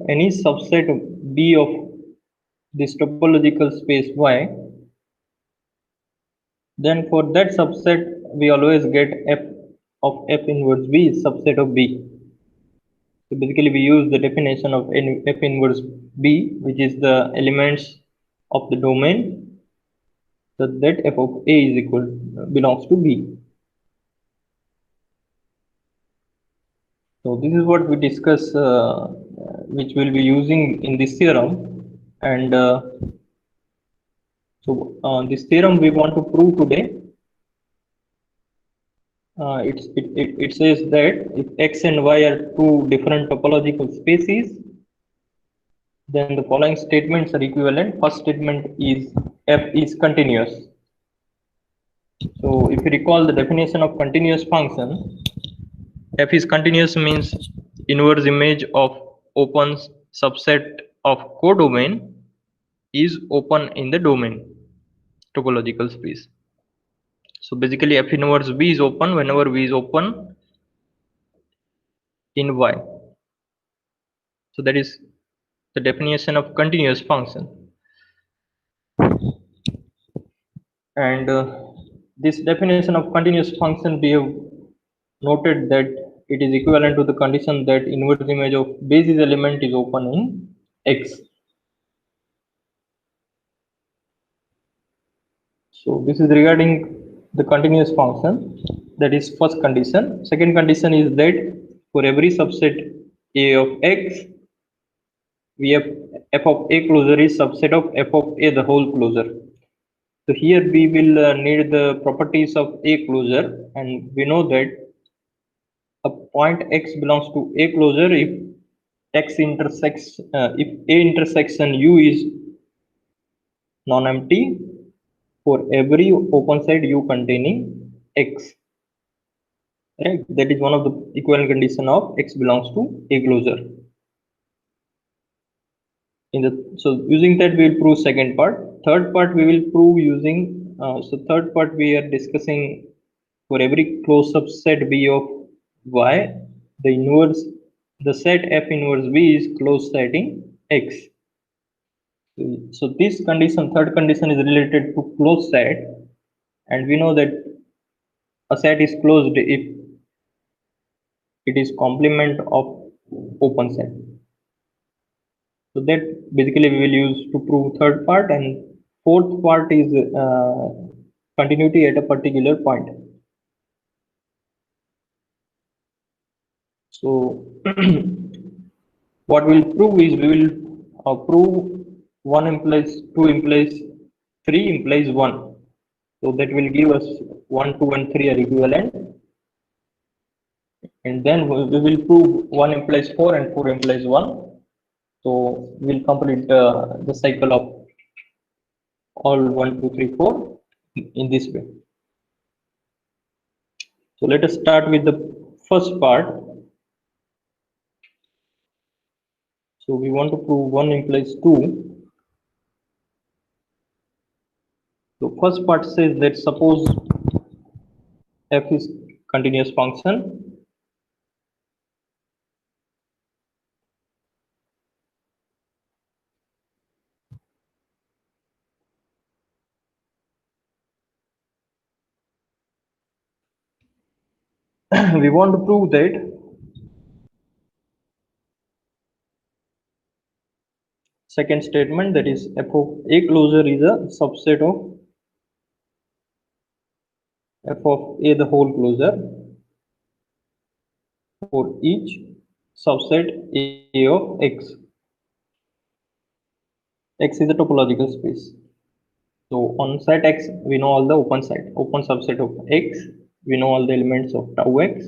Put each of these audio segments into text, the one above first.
any subset B of this topological space Y, then for that subset we always get f of f inverse B is subset of B. So basically we use the definition of f inverse B, which is the elements of the domain, so that f of A is equal belongs to B. So this is what we discuss, which we'll be using in this theorem, and this theorem we want to prove today. It says that if x and y are two different topological spaces, then the following statements are equivalent. First statement is f is continuous. So if you recall the definition of continuous function, f is continuous means inverse image of open subset of codomain is open in the domain topological space. So basically f inverse B is open whenever V is open in Y. So that is the definition of continuous function. And this definition of continuous function, we have noted that it is equivalent to the condition that inverse image of basis element is open in X. So this is regarding the continuous function. That is first condition. Second condition is that for every subset A of X, we have f of A closure is subset of f of A the whole closure. So here we will need the properties of A closure, and we know that a point X belongs to A closure if X intersects, if A intersection U is non-empty for every open set U containing X. Right? That is one of the equivalent condition of X belongs to A closure. So using that we will prove second part. Third part we will prove using, so third part we are discussing for every closed subset B of Y, the set F inverse B is closed set in X. So this condition, third condition, is related to closed set, and we know that a set is closed if it is complement of open set. So that basically we will use to prove third part, and fourth part is continuity at a particular point. So what we'll prove is we will prove 1 implies 2 implies 3 implies 1. So that will give us 1, 2 and 3 are equivalent. And then we will prove 1 implies 4 and 4 implies 1. So we'll complete the cycle of all 1, 2, 3, 4 in this way. So let us start with the first part. So we want to prove 1 implies 2. So first part says that suppose f is continuous function. We want to prove that second statement, that is f of A closure is a subset of f of A the whole closure for each subset A of X. X is a topological space. So on set X, we know all the open subset of X. We know all the elements of tau X.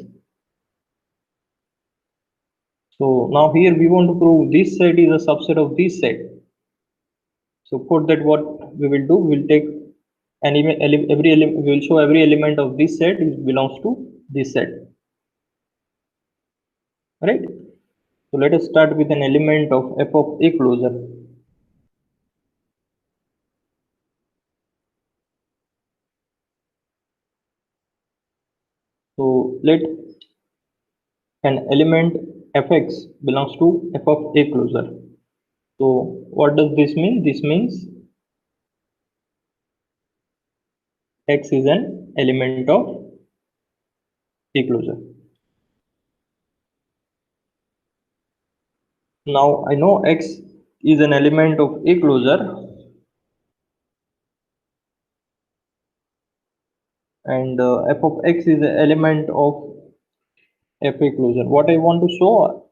So now here we want to prove this set is a subset of this set. So for that, what we will do, we'll take every element. We will show every element of this set belongs to this set. Right? So let us start with an element of f of A closure. So let an element fx belongs to f of a closure. So what does this mean? This means x is an element of a closure. Now I know x is an element of a closure, and f of x is an element of f a closure. What I want to show,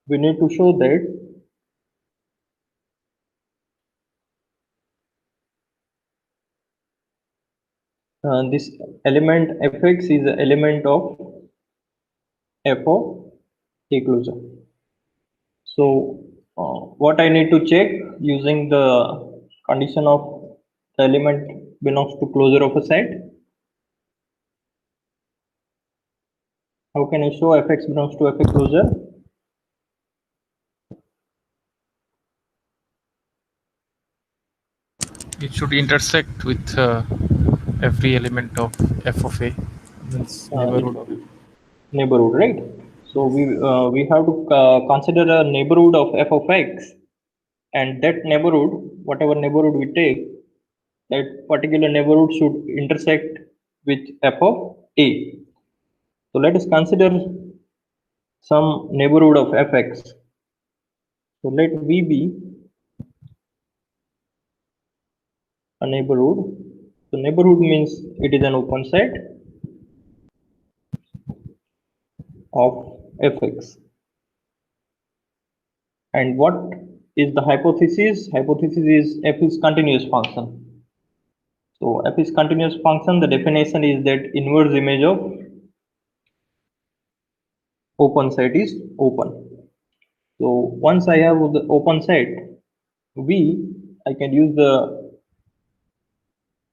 we need to show that this element fx is an element of f of a closure. So what I need to check using the condition of the element belongs to closure of a set. How can I show fx belongs to f a closure? It should intersect with every element of f of a, means It neighborhood of. neighborhood, right? So Yes. we have to consider a neighborhood of f of x, and that neighborhood, whatever neighborhood we take, that particular neighborhood should intersect with f of a. So let us consider some neighborhood of fx. So let v be a neighborhood. So neighborhood means it is an open set of fx. And what is the hypothesis? Hypothesis is f is continuous function. So f is continuous function. The definition is that inverse image of open set is open. So once I have the open set V, I can use the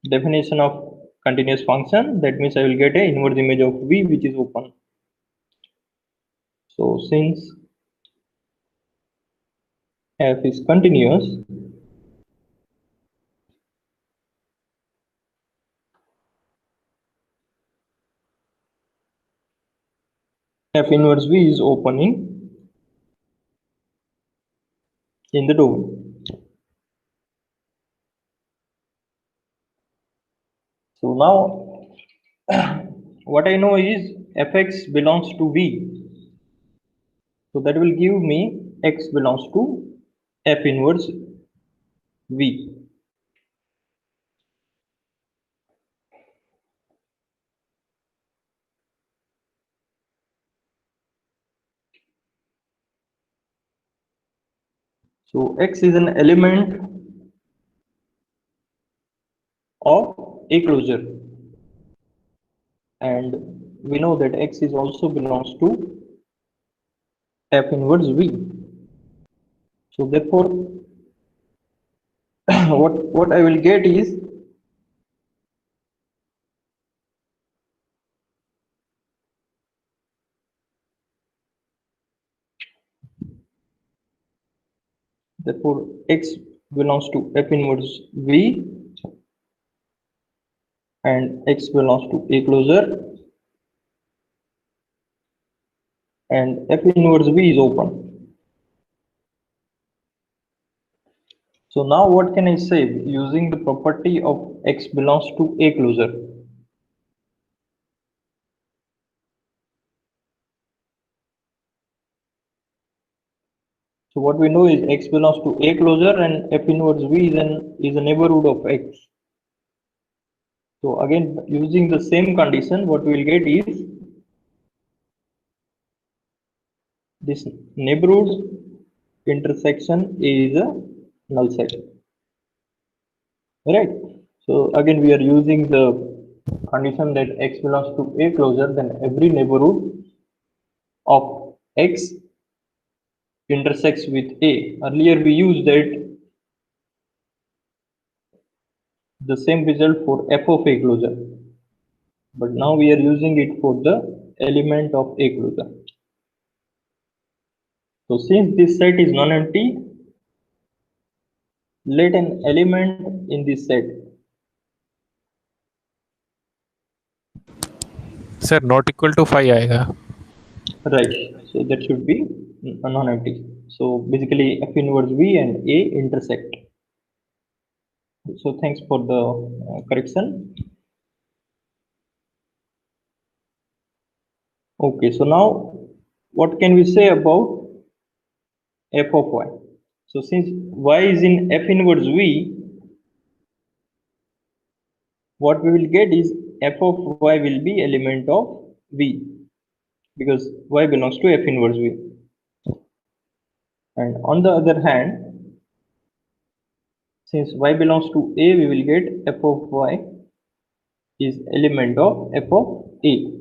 definition of continuous function. That means I will get a inverse image of V which is open. So since f is continuous, f inverse V is opening in the domain. So now what I know is fx belongs to V. So that will give me x belongs to f inverse V. So x is an element of a closure, and we know that x is also belongs to f inverse V. So therefore what I will get is therefore x belongs to f inverse V and x belongs to a closure, and f inverse V is open. So now what can I say using the property of x belongs to a closure? So what we know is x belongs to a closure and f inverse V is a neighborhood of x. So again, using the same condition, what we will get is this neighborhood intersection is a null set, right? So again, we are using the condition that x belongs to a closure, then every neighborhood of x intersects with a. Earlier we used that the same result for f of a closure, but now we are using it for the element of a closure. So since this set is non-empty, let an element in this set. Sir, not equal to 5 आएगा. Right. So that should be a non-empty. So basically F inverse V and A intersect. So thanks for the correction. Okay, so now what can we say about f of y? So since y is in F inverse V, what we will get is f of y will be element of V because y belongs to F inverse V. And on the other hand, since y belongs to A, we will get f of y is element of f of A.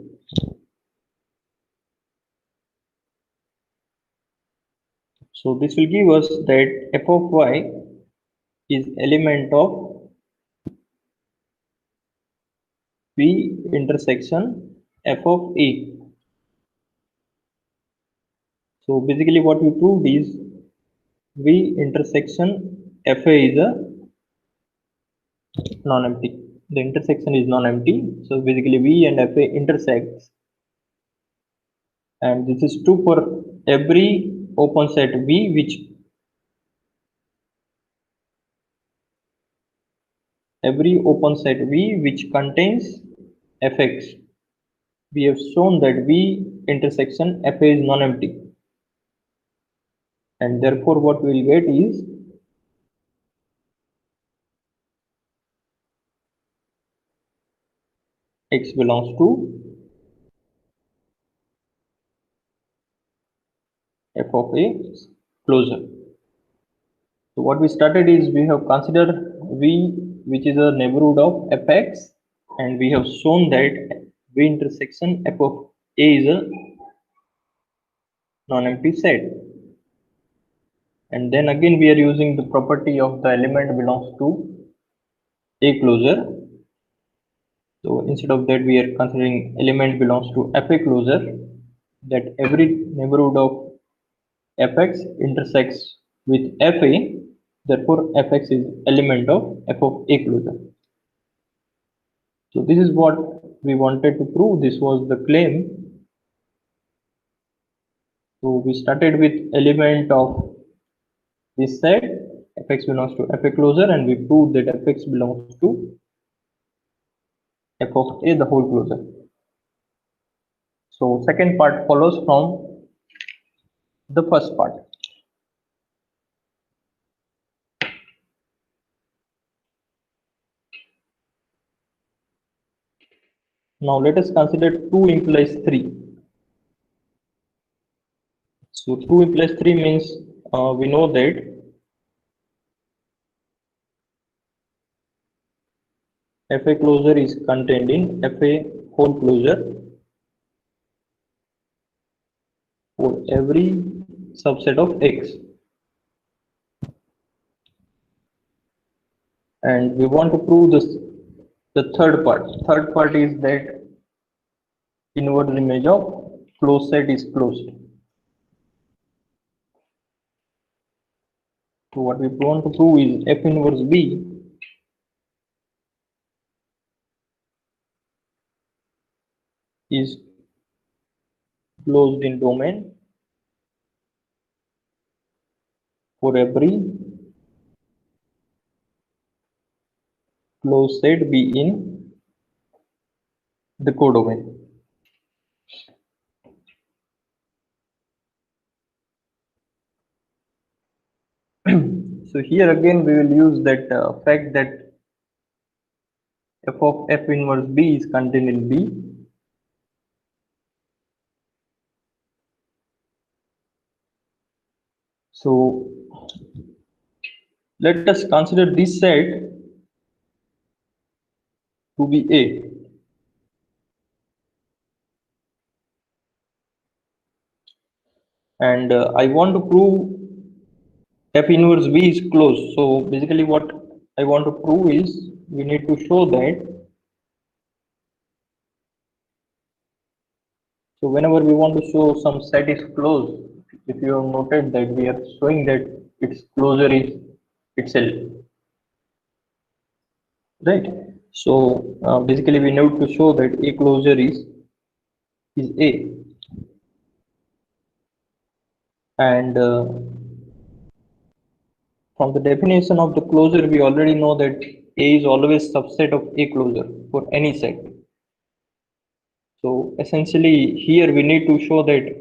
So this will give us that f of y is element of V intersection f of A. So basically what we proved is V intersection FA is a non-empty. The intersection is non-empty. So basically V and FA intersects, and this is true for every open set V which contains Fx. We have shown that V intersection FA is non-empty, and therefore what we will get is X belongs to F of A closure. So what we started is we have considered V, which is a neighborhood of Fx, and we have shown that V intersection F of A is a non-empty set. And then again we are using the property of the element belongs to A closure. So instead of that we are considering element belongs to Fa closure, that every neighborhood of Fx intersects with Fa, therefore Fx is element of F of A closure. So this is what we wanted to prove. This was the claim. So we started with element of this set fx belongs to Fa closure, and we proved that fx belongs to f of A the whole closure. So second part follows from the first part. Now let us consider 2 implies 3. So 2 implies 3 means we know that Fa closure is contained in Fa whole closure for every subset of X. And we want to prove this. The third part is that inverse image of closed set is closed. So what we want to prove is F inverse B is closed in domain for every closed set be in the codomain. So here again we will use that fact that f of F inverse B is contained in B. So let us consider this set to be A. And I want to prove F inverse B is closed. So basically what I want to prove is we need to show that. So whenever we want to show some set is closed, if you have noted that we are showing that its closure is itself, right? So basically we need to show that A closure is A. And from the definition of the closure, we already know that A is always subset of A closure for any set. So essentially here we need to show that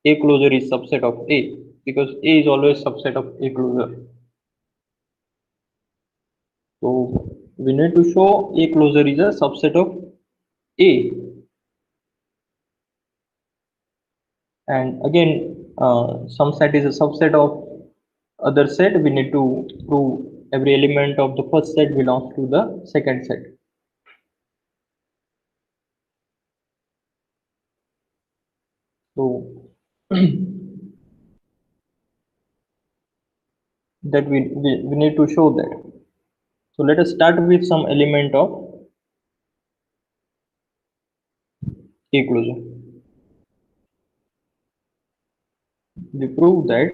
A closure is subset of A, because A is always subset of A closure. So we need to show A closure is a subset of A. And again, some set is a subset of other set. We need to prove every element of the first set belongs to the second set. So that we need to show that. So let us start with some element of A closure. We prove that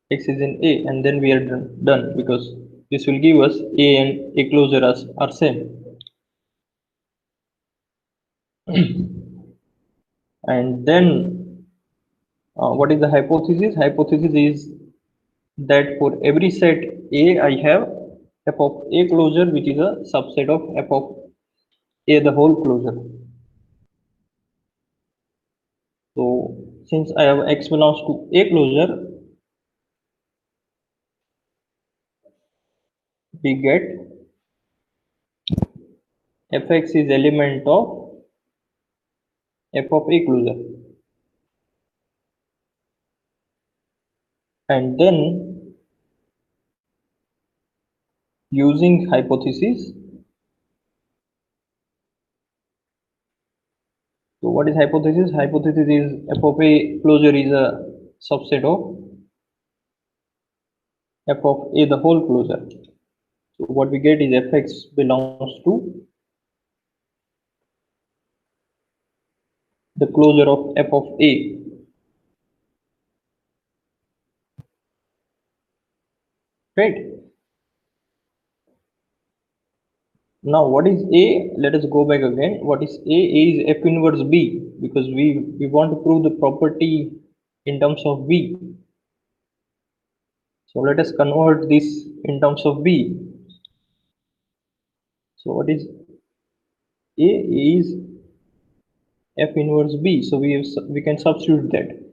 X is in A, and then we are done, because this will give us A and A closure are same. And then what is the hypothesis? Hypothesis is that for every set A, I have f of A closure, which is a subset of f of A the whole closure. So since I have X belongs to A closure, we get fx is element of f of A closure. And then using hypothesis, so what is hypothesis? Hypothesis is f of A closure is a subset of f of A the whole closure. So what we get is fx belongs to the closure of f of A, right? Now what is A? Let us go back again. What is A? A is f inverse B, because we want to prove the property in terms of B. So let us convert this in terms of B. So what is A? A is f inverse B. So we can substitute that.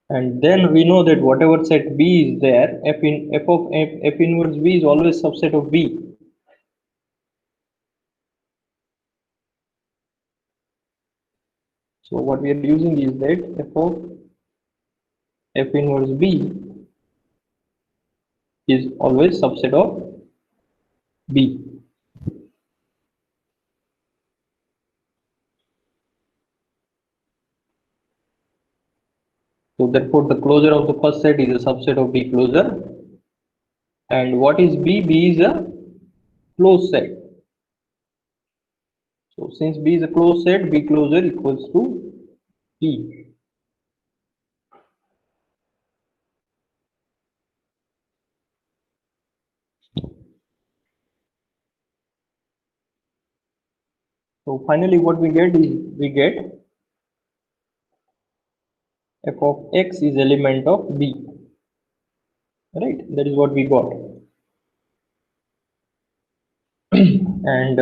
And then we know that whatever set B is there, f inverse B is always subset of B. So what we are using is that f of f inverse B is always subset of B. So therefore the closure of the first set is a subset of B closure. And what is B? B is a closed set. So since B is a closed set, B closure equals to B. So finally what we get is we get f of x is element of B. Right? That is what we got. And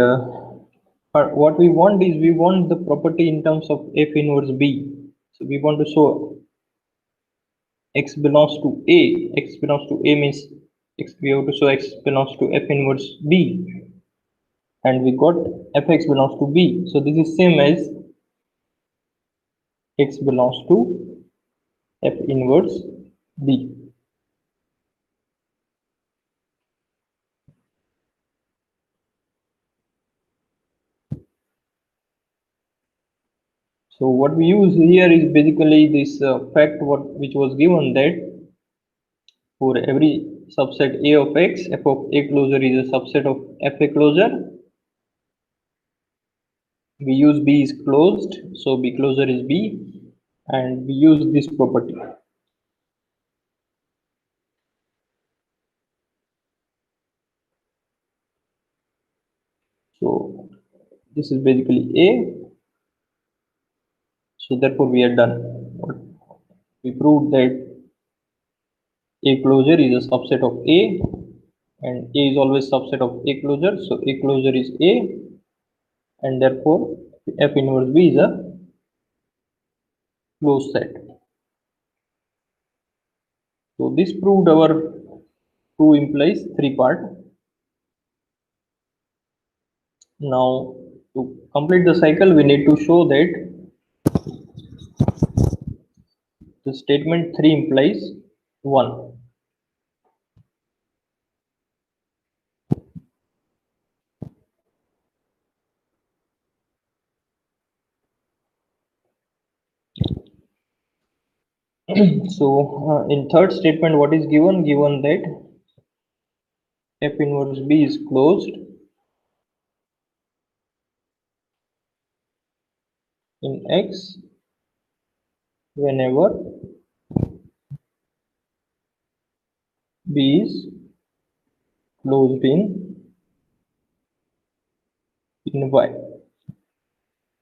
what we want is we want the property in terms of f inverse B. So we want to show x belongs to A. X belongs to A means we have to show x belongs to f inverse B. And we got fx belongs to B. So this is same as x belongs to f inverse B. So what we use here is basically this fact which was given, that for every subset A of x, f of A closure is a subset of f A closure. We use B is closed, so B closure is B, and we use this property. So this is basically A, So therefore we are done. We proved that A closure is a subset of A, and A is always subset of A closure. So A closure is A, and therefore F inverse B is a closed set. So this proved our 2 implies 3 part. Now to complete the cycle we need to show that the statement 3 implies 1. So in third statement what is given that F inverse B is closed in X whenever B is closed in Y.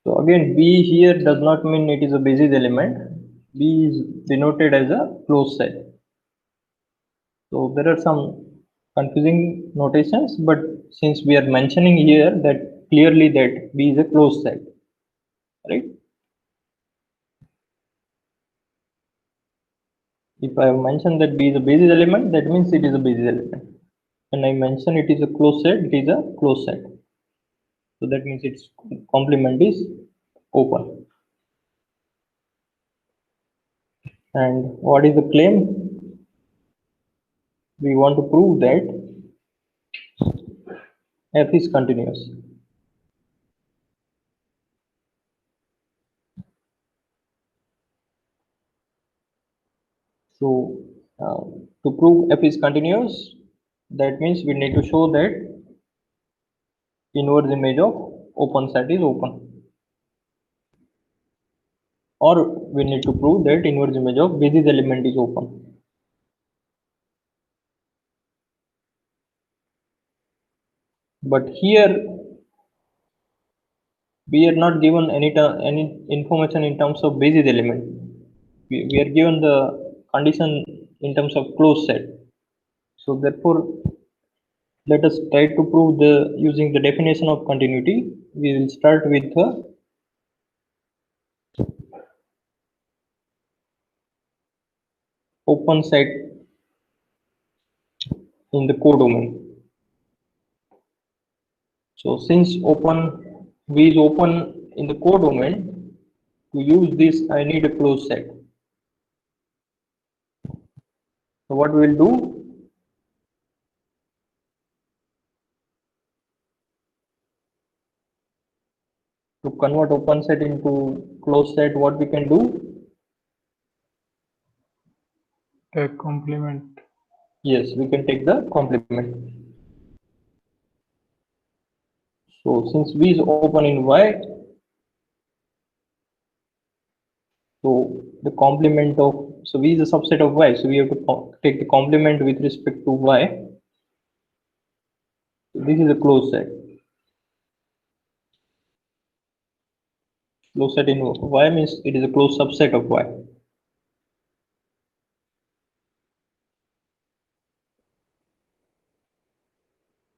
So again B here does not mean it is a basis element. B is denoted as a closed set. So there are some confusing notations, but since we are mentioning here that clearly that B is a closed set, right? If I have mentioned that B is a basis element, that means it is a basis element. When I mention it is a closed set, it is a closed set. So that means its complement is open. And what is the claim? We want to prove that F is continuous. So to prove F is continuous, that means we need to show that inverse image of open set is open. Or we need to prove that inverse image of basis element is open. But here we are not given any information in terms of basis element. We are given the condition in terms of closed set. So therefore, let us try to prove the using the definition of continuity. We will start with the open set in the codomain. So since V is open in the codomain, to use this I need a closed set. So what we will do, to convert open set into closed set, what we can do? Take complement. Yes, we can take the complement. So since V is open in Y, so the complement of, so V is a subset of Y, so we have to take the complement with respect to Y. So this is a closed set. Closed set in Y means it is a closed subset of Y.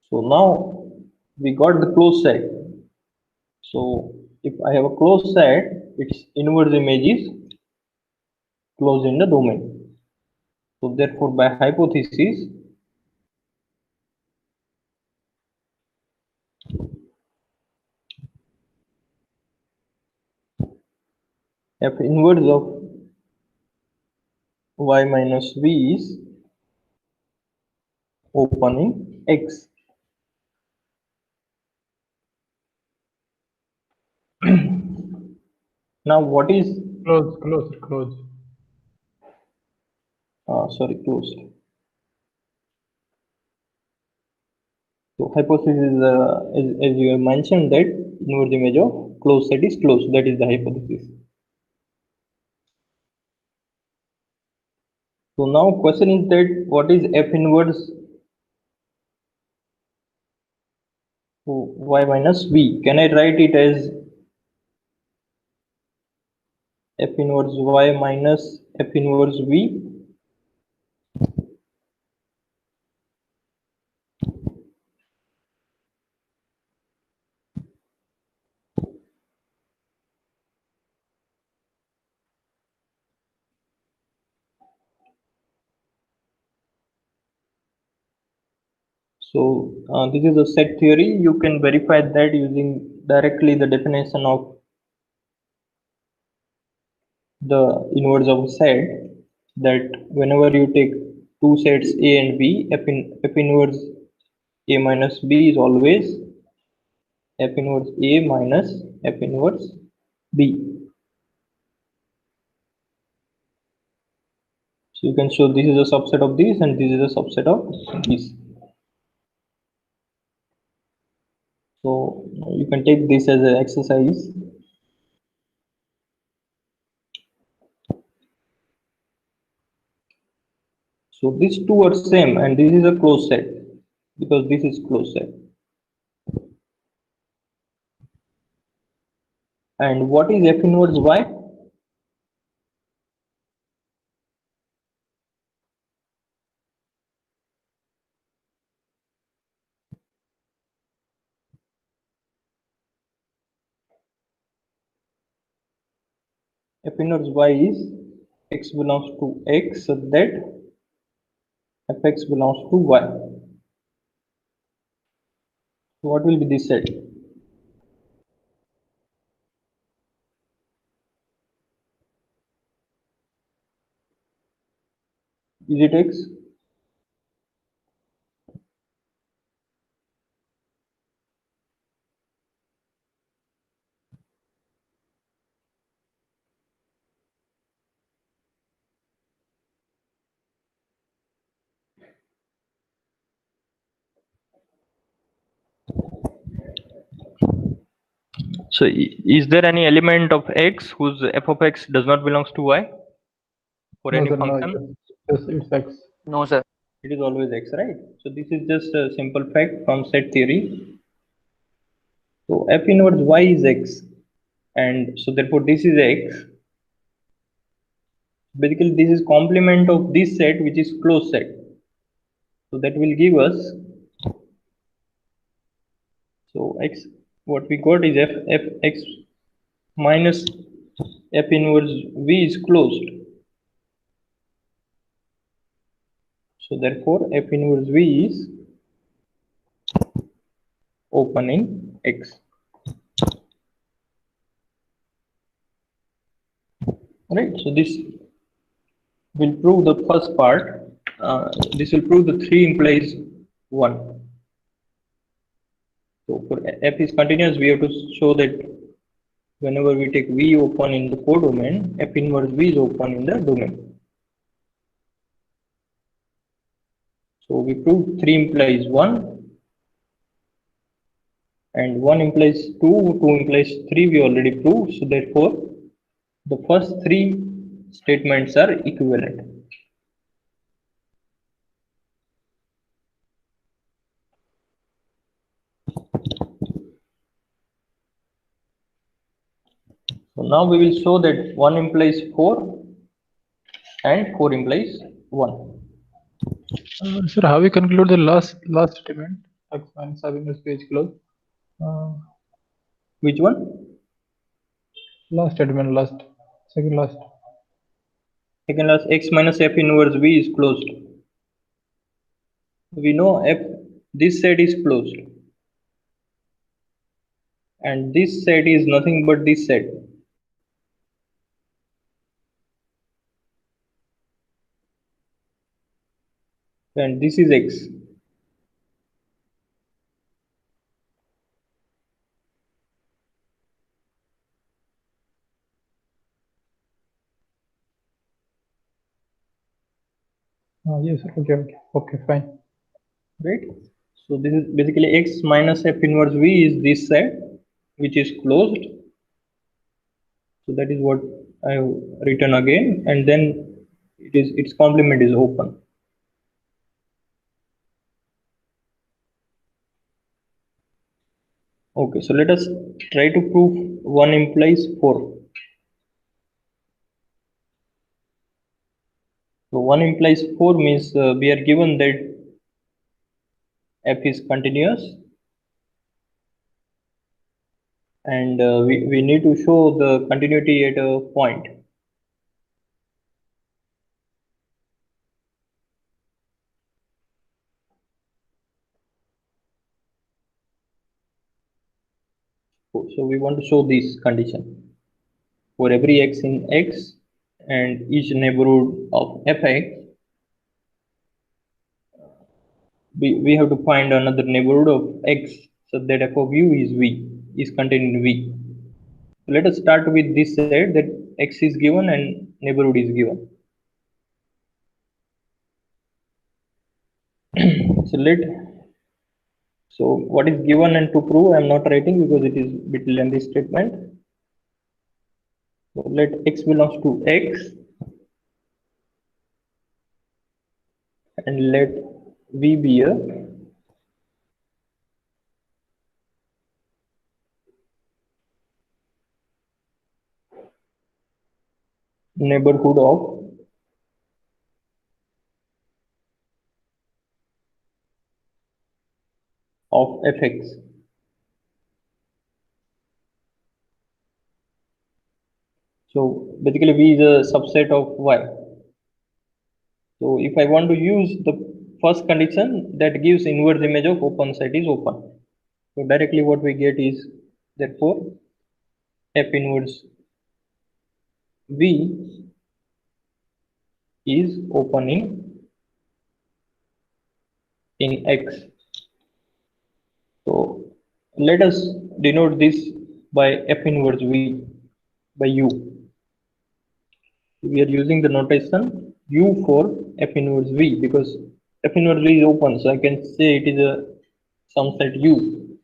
So now we got the closed set. So if I have a closed set, its inverse image is closed in the domain. So therefore, by hypothesis, F inverse of Y minus V is open in X. Now what is Close. closed? So hypothesis is as you have mentioned that inverse image of closed set is closed. That is the hypothesis. So now question is that what is F inverse Y minus V? Can I write it as F inverse y minus F inverse v. So this is a set theory. You can verify that using directly the definition of the inverse of a set, that whenever you take two sets A and B, F inverse A minus B is always F inverse A minus F inverse B. So you can show this is a subset of this and this is a subset of this. So you can take this as an exercise. So these two are same and this is a closed set because this is closed set. And what is F inverse Y? F inverse Y is x belongs to x so that fx belongs to y. So what will be this set? Is it x? So is there any element of x whose f of x does not belongs to y for No, any sir, no, function? it's X. No, sir. It is always x, right? So this is just a simple fact from set theory. So f inverse y is x, and so therefore this is x. Basically, this is complement of this set, which is closed set. So that will give us, so x, what we got is f x minus f inverse v is closed. So therefore f inverse v is open in x. Right. So this will prove the first part. This will prove the 3 implies 1. So for f is continuous, we have to show that whenever we take v open in the codomain, f inverse v is open in the domain. So we proved 3 implies 1 and 1 implies 2, 2 implies 3 we already proved. So therefore the first 3 statements are equivalent. So now we will show that 1 implies 4 and 4 implies 1. Sir, how we conclude the last statement? X minus I minus page close. Which one? Last statement, second last. Second last, x minus f inverse v is closed. We know f, this set is closed and this set is nothing but this set. And this is x. Yes, sir. Okay, fine. Right? So this is basically x minus f inverse v is this set which is closed. So that is what I have written again, and then its complement is open. Okay, so let us try to prove 1 implies 4. So 1 implies 4 means we are given that f is continuous, and we need to show the continuity at a point. So we want to show this condition for every x in x and each neighborhood of fx. We have to find another neighborhood of x so that f of u is contained in v. So let us start with this set that x is given and neighborhood is given. So what is given and to prove I am not writing because it is bit lengthy statement. So let x belongs to x and let v be a neighborhood of fx. So basically v is a subset of y. So if I want to use the first condition, that gives inverse image of open set is open. So directly what we get is, therefore f inverse v is opening in x. So let us denote this by f inverse v by u. We are using the notation u for f inverse v because f inverse v is open, so I can say it is a some set u.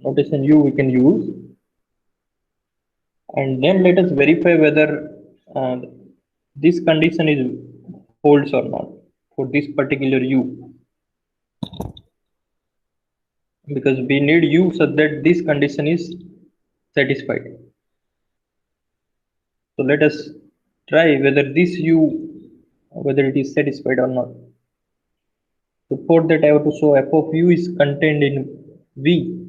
Notation u we can use, and then let us verify whether uh, this condition is holds or not for this particular u, because we need u so that this condition is satisfied. So let us try whether this u, whether it is satisfied or not. So for that I have to show f of u is contained in v.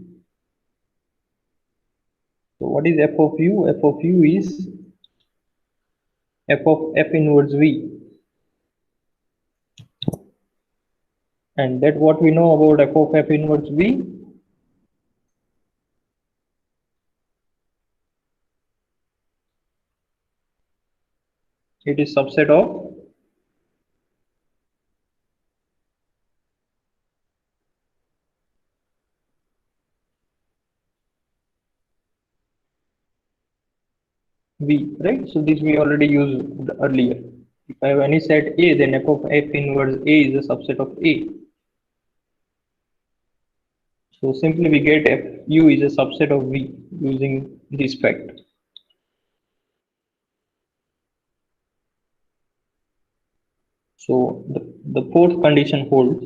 So what is f of u? F of u is f of f inverse v, and that what we know about f of f inverse v. It is subset of v, right? So this we already used earlier. If I have any set A, then f of f inverse A is a subset of A. So simply we get f u is a subset of v using this fact. So the fourth condition holds,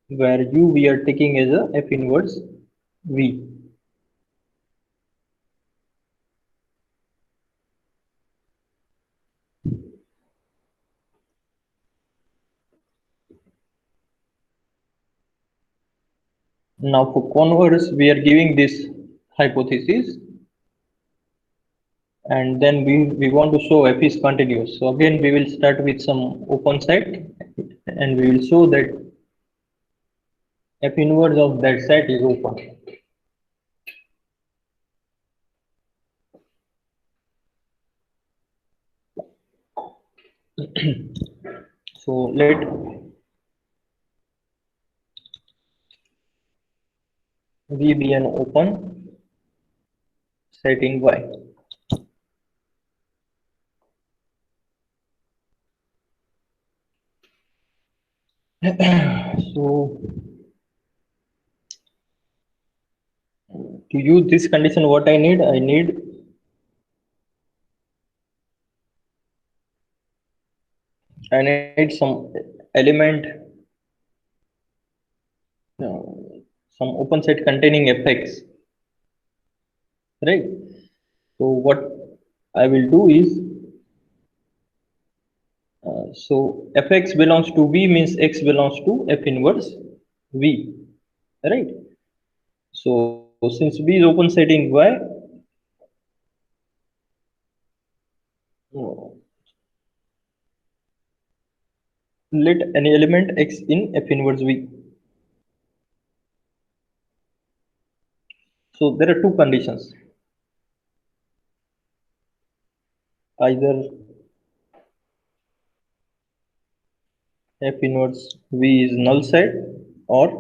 where u we are taking as a f inverse v. Now for converse, we are giving this hypothesis, and then we want to show f is continuous. So again we will start with some open set, and we will show that f inverse of that set is open. So let v be an open set in y. So to use this condition, what I need some element, uh, some open set containing fx, right? So what I will do is So fx belongs to V means x belongs to f inverse V, right? So since V is open set in Y, uh, let any element x in f inverse V. So there are two conditions. Either f inverse V is null set or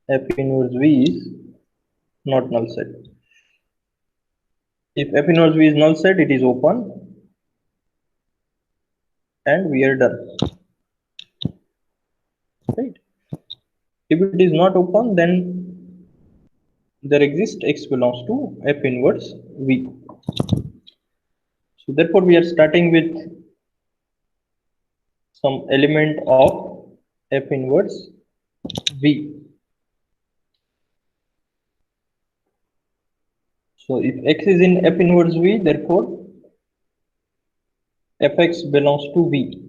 f inverse V is not null set. If f inverse V is null set, it is open and we are done. Right? If it is not open, then there exists x belongs to f inverse V. So therefore, we are starting with some element of f inverse V. So if x is in f inverse V, therefore fx belongs to V.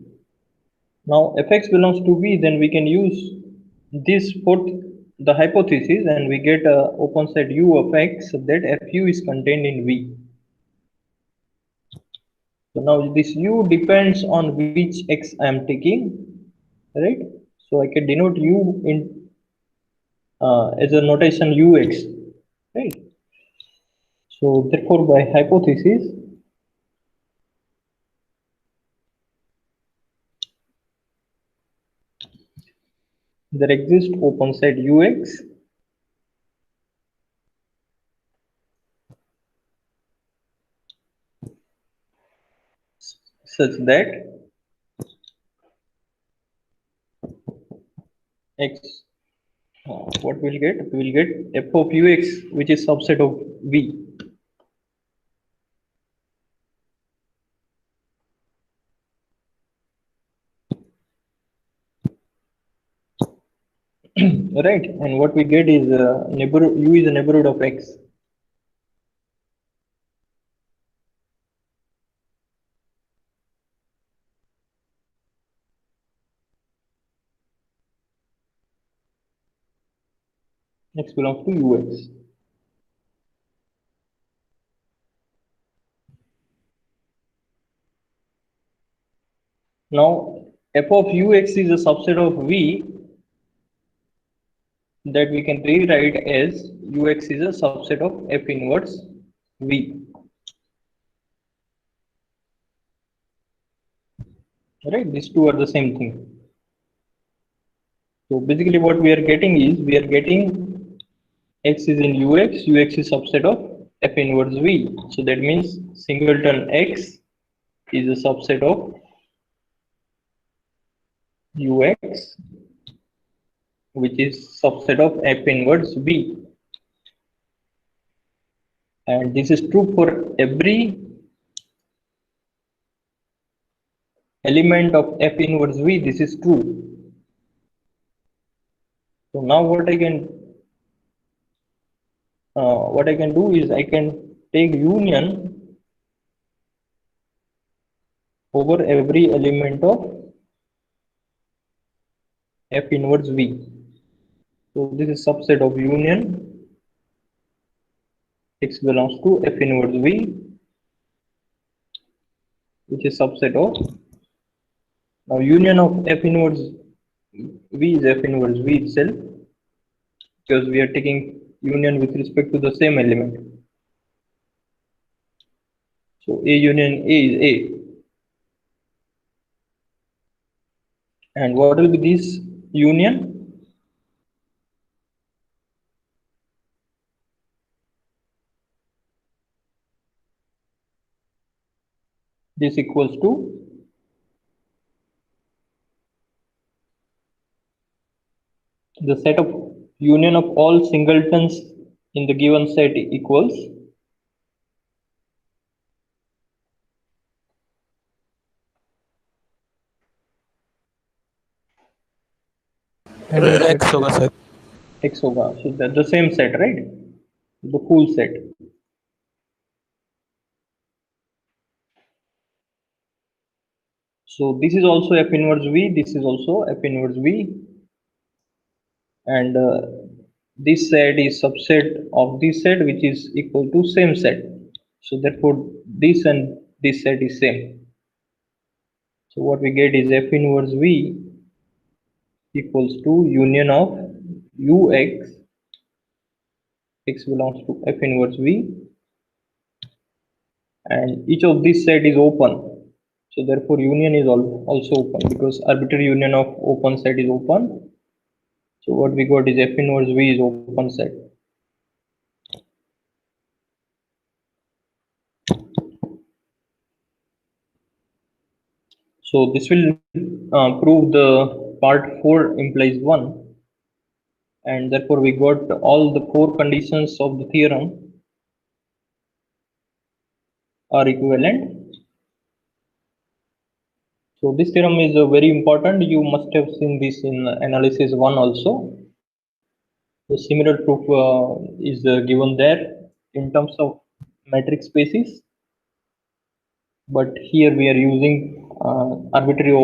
Now fx belongs to V, then we can use this for the hypothesis and we get a open set U of x that fu is contained in V. So now this U depends on which x I am taking, right? So I can denote U in as a notation ux, right? So therefore by hypothesis, there exists open set ux such that x what we'll get? We'll get f of ux which is subset of V. Right, and what we get is neighborhood U is a neighborhood of x. X belongs to ux. Now f of ux is a subset of V that we can rewrite as ux is a subset of f inverse V. Right, these two are the same thing. So basically what we are getting is we are getting x is in ux is subset of f inverse V. So that means singleton x is a subset of ux which is subset of f inverse V. And this is true for every element of f inverse V. This is true. So now what I can do is I can take union over every element of f inverse V. So this is subset of union x belongs to f inverse V, which is subset of now union of f inverse V is f inverse V itself because we are taking union with respect to the same element. So A union A is A. And what will be this union? This equals to the set of union of all singletons in the given set equals X होगा sir. x होगा. So that's the same set, right? The full set. So this is also F inverse V, this is also F inverse V, and this set is subset of this set which is equal to same set. So therefore this and this set is same. So what we get is F inverse V equals to union of Ux, x belongs to F inverse V, and each of this set is open. So therefore union is also open because arbitrary union of open set is open. So what we got is F inverse V is open set. So this will prove the part 4 implies 1, and therefore we got all the 4 conditions of the theorem are equivalent. So this theorem is very important. You must have seen this in analysis 1 also. The similar proof is given there in terms of metric spaces, but here we are using arbitrary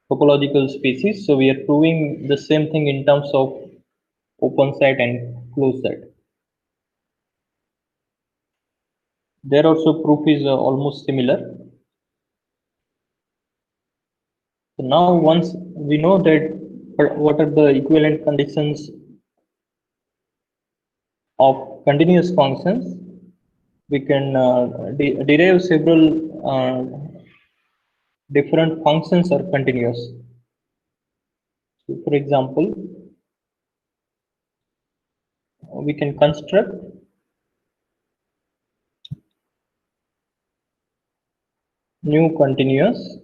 topological spaces. So we are proving the same thing in terms of open set and closed set. There also proof is almost similar. So now once we know that what are the equivalent conditions of continuous functions, we can derive several different functions are continuous. So for example, we can construct new continuous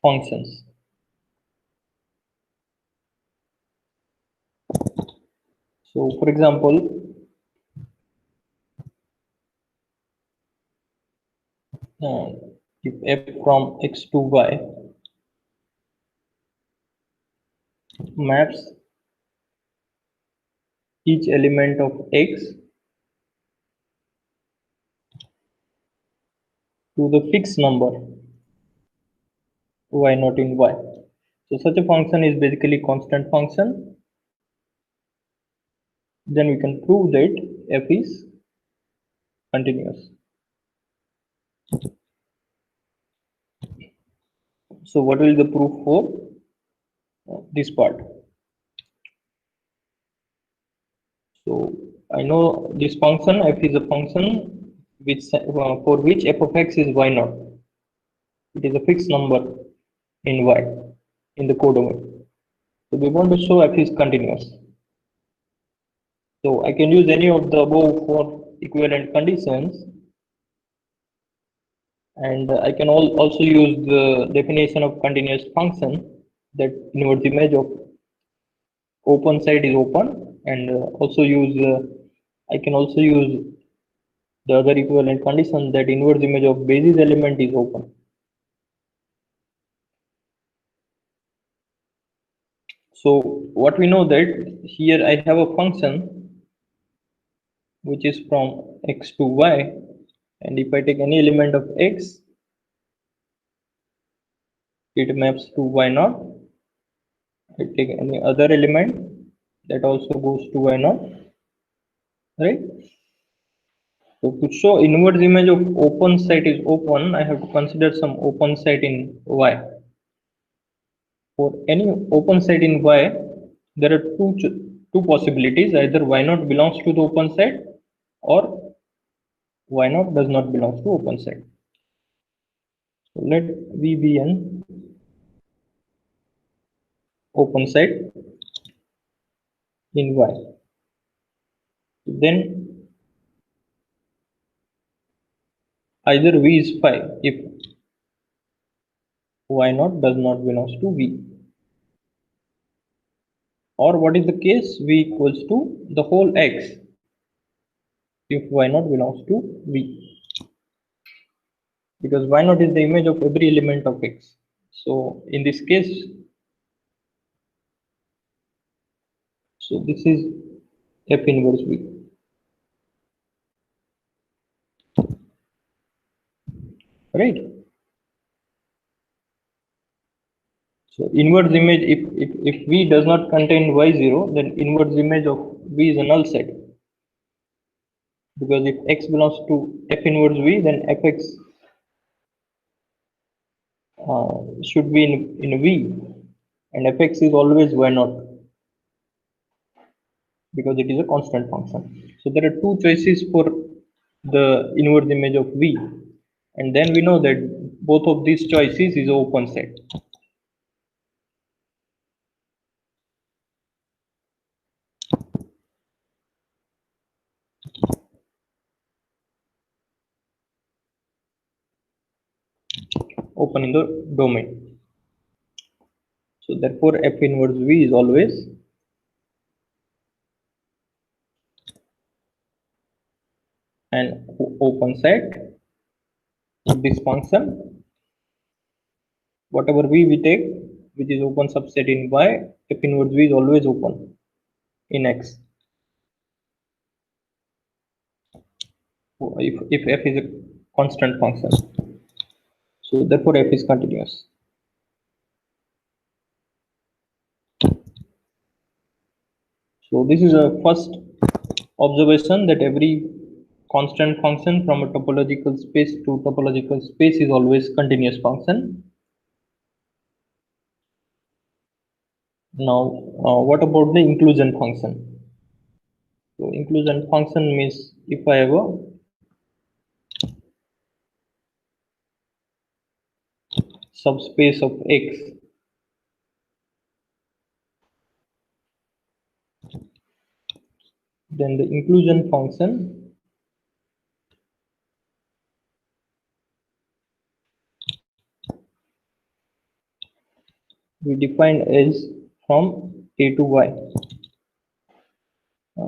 functions. So for example, uh, if f from x to y maps each element of x to the fixed number y not in y. So such a function is basically constant function. Then we can prove that f is continuous. So what will the proof for this part? So I know this function f is a function which for which f of x is y naught. It is a fixed number in y in the codomain. So we want to show f is continuous. So I can use any of the above 4 equivalent conditions, and I can also use the definition of continuous function that inverse image of open side is open, and also use I can also use the other equivalent condition that inverse image of basis element is open. So what we know that here I have a function which is from x to y, and if I take any element of x, it maps to y naught. I take any other element that also goes to y naught, right? So to show inverse image of open set is open, I have to consider some open set in y. For any open set in y, there are two possibilities. Either y naught belongs to the open set, or y naught does not belong to open set. So let V be an open set in y. Then either V is phi if y naught does not belongs to V, or what is the case, V equals to the whole x if y naught belongs to V, because y naught is the image of every element of x. So in this case, so this is f inverse V, right? So inverse image, if V does not contain Y0, then inverse image of V is a null set. Because if X belongs to F inverse V, then Fx should be in V, and Fx is always Y0 because it is a constant function. So there are two choices for the inverse image of V, and then we know that both of these choices is open set. Open in the domain. So therefore F inverse V is always an open set of this function. Whatever V we take, which is open subset in Y, F inverse V is always open in X. If F is a constant function. So therefore F is continuous. So this is a first observation that every constant function from a topological space to topological space is always continuous function. Now, what about the inclusion function? So inclusion function means if I have a subspace of X, then the inclusion function we define as from A to Y.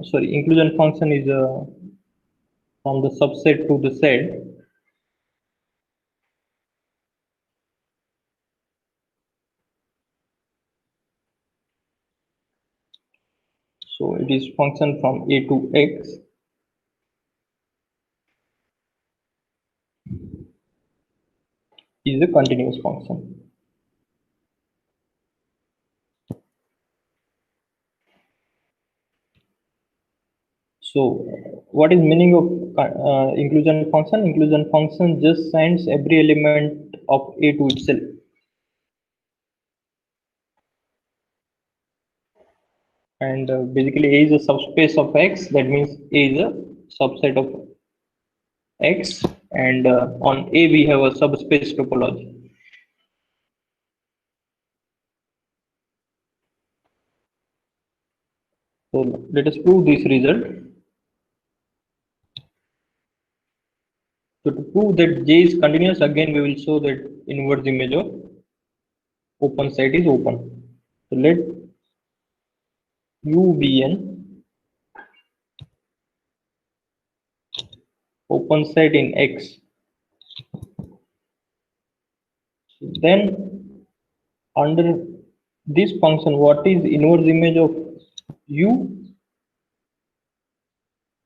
Sorry, inclusion function is from the subset to the set. So it is function from A to X is a continuous function. So what is meaning of inclusion function? Inclusion function just sends every element of A to itself. And basically A is a subspace of X, that means A is a subset of X, and on A we have a subspace topology. So let us prove this result. So to prove that J is continuous, again we will show that inverse image of open set is open. So let U be an open set in X. Then under this function, what is inverse image of U?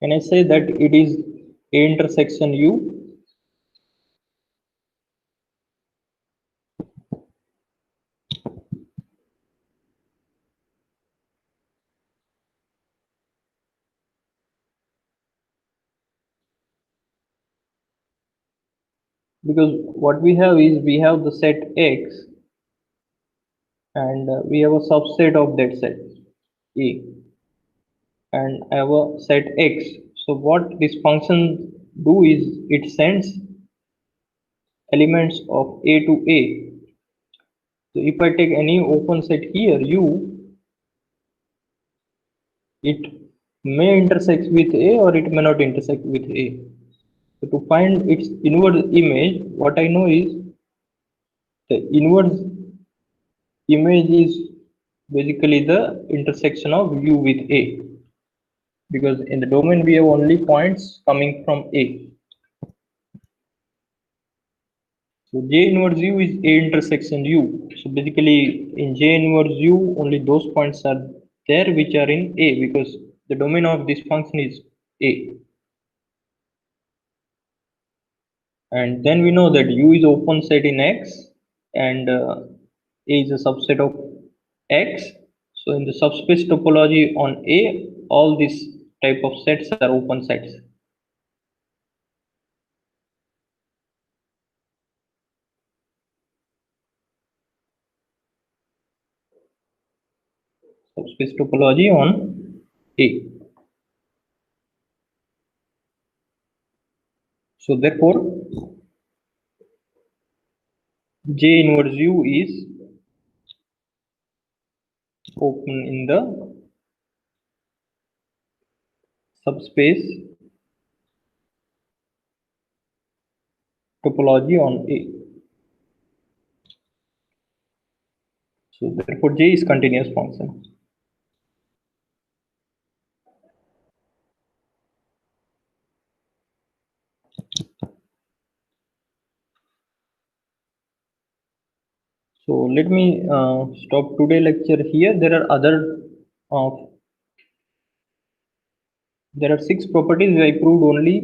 Can I say that it is A intersection U? Because what we have is we have the set X, and we have a subset of that set A, and I have a set X. So what this function do is it sends elements of A to A. So if I take any open set here U, it may intersect with A or it may not intersect with A. So to find its inverse image, what I know is the inverse image is basically the intersection of U with A, because in the domain we have only points coming from A. So J inverse U is A intersection U. So basically in J inverse U only those points are there which are in A, because the domain of this function is A. And then we know that U is open set in X, and A is a subset of X. So in the subspace topology on A, all these type of sets are open sets. Subspace topology on A. So therefore, J inverse U is open in the subspace topology on A. So therefore, J is continuous function. So let me stop today lecture here. Uh, there are 6 properties I proved only